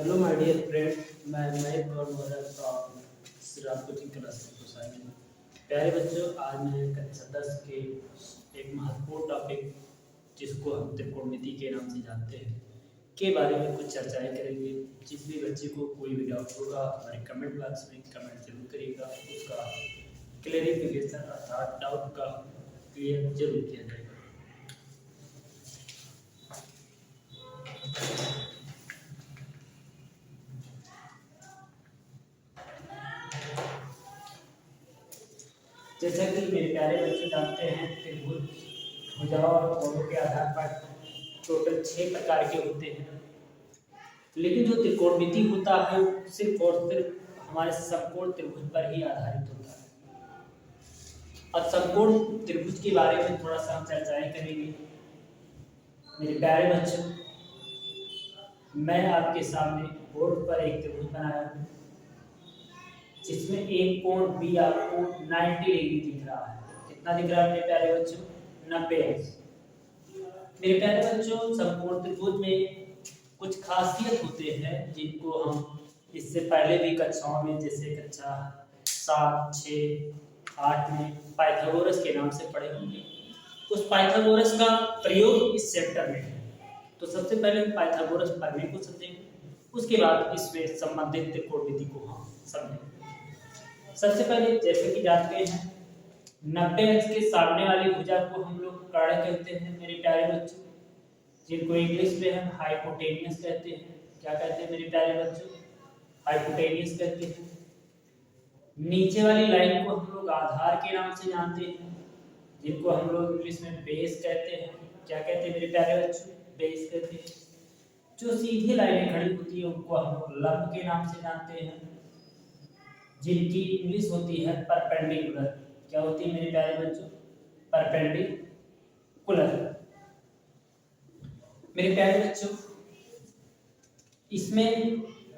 Hello my dear friend. मैं math और model का सिराज कोचिंग क्लास से साइंस। प्यारे बच्चों, आज मैं कक्षा 10 के एक महत्वपूर्ण टॉपिक जिसको हम त्रिकोणमिति के नाम से जानते हैं के बारे में कुछ चर्चाएं करेंगे। जिस भी बच्चे को कोई भी डाउट होगा हमारे कमेंट बॉक्स में कमेंट जरूर करिएगा, उसका क्लेरिफिकेशन अर्थात डाउट का क्लियर जरूर किया जाएगा। जैसा कि मेरे प्यारे बच्चे जानते हैं, त्रिभुज भुजाओं और कोणों के आधार पर टोटल 6 प्रकार के होते हैं। लेकिन जो त्रिकोणमिति होता है सिर्फ और सिर्फ हमारे समकोण त्रिभुज पर ही आधारित होता है। अब समकोण त्रिभुज के बारे में थोड़ा सा हम चर्चाएं करेंगे। मेरे प्यारे बच्चों, मैं आपके सामने बोर्ड पर एक त्रिभुज बनाया हूँ जिसमें एक कोण बी आपको 90 डिग्री दिख रहा है। कितना दिख रहा है मेरे प्यारे बच्चों? 90 अंश। मेरे प्यारे बच्चों, समकोण त्रिभुज में कुछ खासियत होते हैं जिनको हम इससे पहले भी कक्षाओं में जैसे कक्षा 7, 6, 8 में पाइथागोरस के नाम से पढ़े होंगे। उस पाइथागोरस का प्रयोग इस चैप्टर में है। तो सबसे पहले पाइथागोरस प्रमेय को समझेंगे, उसके बाद इसमें संबंधित त्रिकोणमिति को हम समझेंगे। सबसे पहले जैसे कि जानते हैं 90 अंश के सामने वाली भुजा को हम लोग कर्ण कहते हैं मेरे प्यारे बच्चों, जिनको इंग्लिश में हम हाइपोटेनियस कहते हैं। क्या कहते हैं मेरे प्यारे बच्चों? हाइपोटेनियस कहते हैं। नीचे वाली लाइन को हम लोग आधार के नाम से जानते हैं, जिनको हम लोग इंग्लिश में बेस कहते हैं। क्या कहते हैं मेरे प्यारे बच्चों? बेस कहते हैं। जो सीधी लाइनें खड़ी होती है उनको हम लोग लंब के नाम से जानते हैं, जिनकी इंग्लिश होती है परपेंडिकुलर। क्या होती है मेरे प्यारे बच्चों? परपेंडिकुलर। मेरे प्यारे बच्चों, इसमें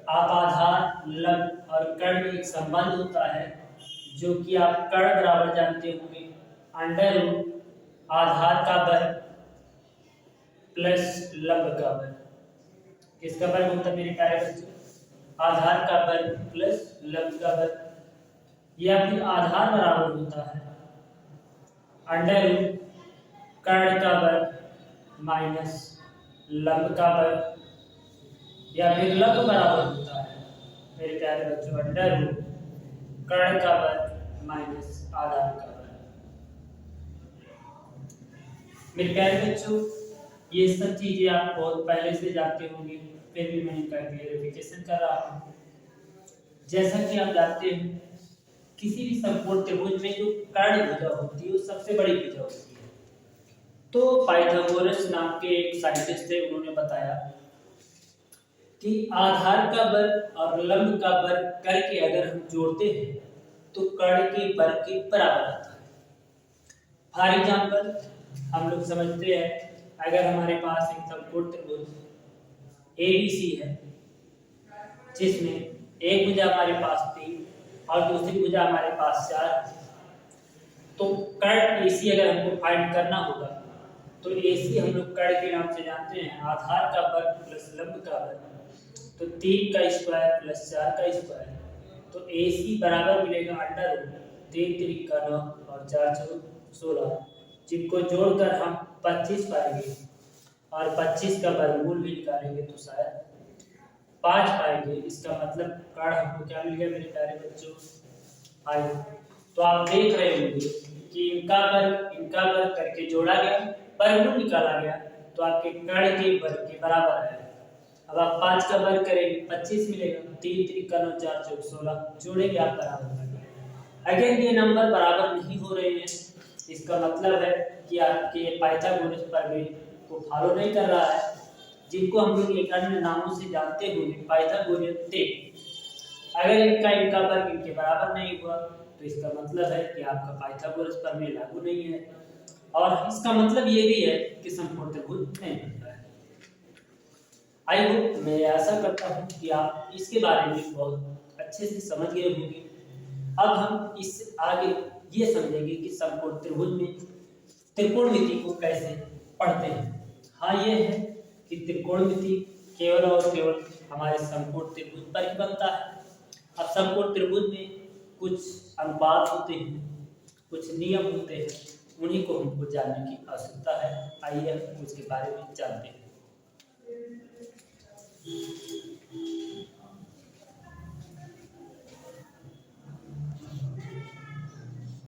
आप आधार, लंब और कर्ण में एक संबंध होता है जो कि आप कर्ण बराबर जानते होंगे अंडर रूट आधार का वर्ग प्लस लंब का वर्ग। किसका वर्ग होता है मेरे प्यारे बच्चों? आधार का वर्ग प्लस लंब का वर्ग, या फिर आधार बराबर होता है अंडर रूट कर्ण का वर्ग माइनस लंब का वर्ग, या फिर लंब बराबर होता है मेरे प्यारे बच्चों अंडर रूट कर्ण का वर्ग माइनस आधार का वर्ग। मेरे प्यारे बच्चों, ये सब चीजें आप बहुत पहले से जानते होंगे, फिर भी मैं इनका क्लेरिफिकेशन कर रहा हूँ। जैसा कि आप जानते हैं किसी भी समकोण त्रिभुज में जो कर्ण भुजा होती है वो सबसे बड़ी भुजा होती है। तो पाइथागोरस नाम के एक साइंटिस्ट थे, उन्होंने बताया कि आधार का वर्ग और लंब का वर्ग करके अगर हम जोड़ते हैं तो कर्ण के वर्ग के बराबर आता है। फॉर एग्जांपल हम लोग समझते हैं, अगर हमारे पास एक समकोण त्रिभुज ABC है जिसमें एक भुजा हमारे पास 3 और दूसरी भुजा हमारे पास 4, तो कर्ण AC अगर हमको फाइंड करना होगा तो AC हम लोग कर्ण के नाम से जानते हैं आधार का वर्ग प्लस लंब का वर्ग, तो 3 का स्क्वायर प्लस 4 का स्क्वायर, तो AC बराबर मिलेगा अंडर रूट 3 3 का 9 और 4 4 16, जिनको जोड़कर हम 25 पाएंगे और 25 का वर्गमूल भी निकालेंगे तो शायद 5 पाएंगे। इसका मतलब कर्ण हमको क्या मिल गया मेरे प्यारे बच्चों? 5। तो आप देख रहे होंगे कि इनका वर्ग करके जोड़ा गया, वर्गमूल निकाला गया, तो आपके कर्ण के वर्ग के बराबर है। अब आप 5 का वर्ग करेंगे 25 मिलेगा, 3 3 का 9 4 4 16, जोड़ेंगे आप बराबर। अगर ये नंबर बराबर नहीं हो रहे हैं, इसका मतलब है कि आपके पाइथागोरस प्रमेय को फॉलो नहीं कर रहा है, जिनको हम लोग एक अन्य नामों से जानते होंगे पाइथागोरियन थे। अगर इनका वर्ग इनके बराबर नहीं हुआ तो इसका मतलब है कि आपका पाइथागोरस प्रमेय लागू नहीं है, और इसका मतलब ये भी है कि समकोण त्रिभुज नहीं बनता है। आई होप, मैं आशा करता हूँ कि आप इसके बारे में बहुत अच्छे से समझ गए होंगे। अब हम इस आगे ये समझेंगे कि समकोण त्रिभुज में त्रिकोणमिति को कैसे पढ़ते हैं। हाँ, ये है कि त्रिकोणमिति केवल और केवल हमारे समकोण त्रिभुज पर ही बनता है। अब समकोण त्रिभुज में कुछ अनुपात होते हैं, कुछ नियम होते हैं, उन्हीं को हमको जानने की आवश्यकता है। आइए हम उसके बारे में जानते हैं।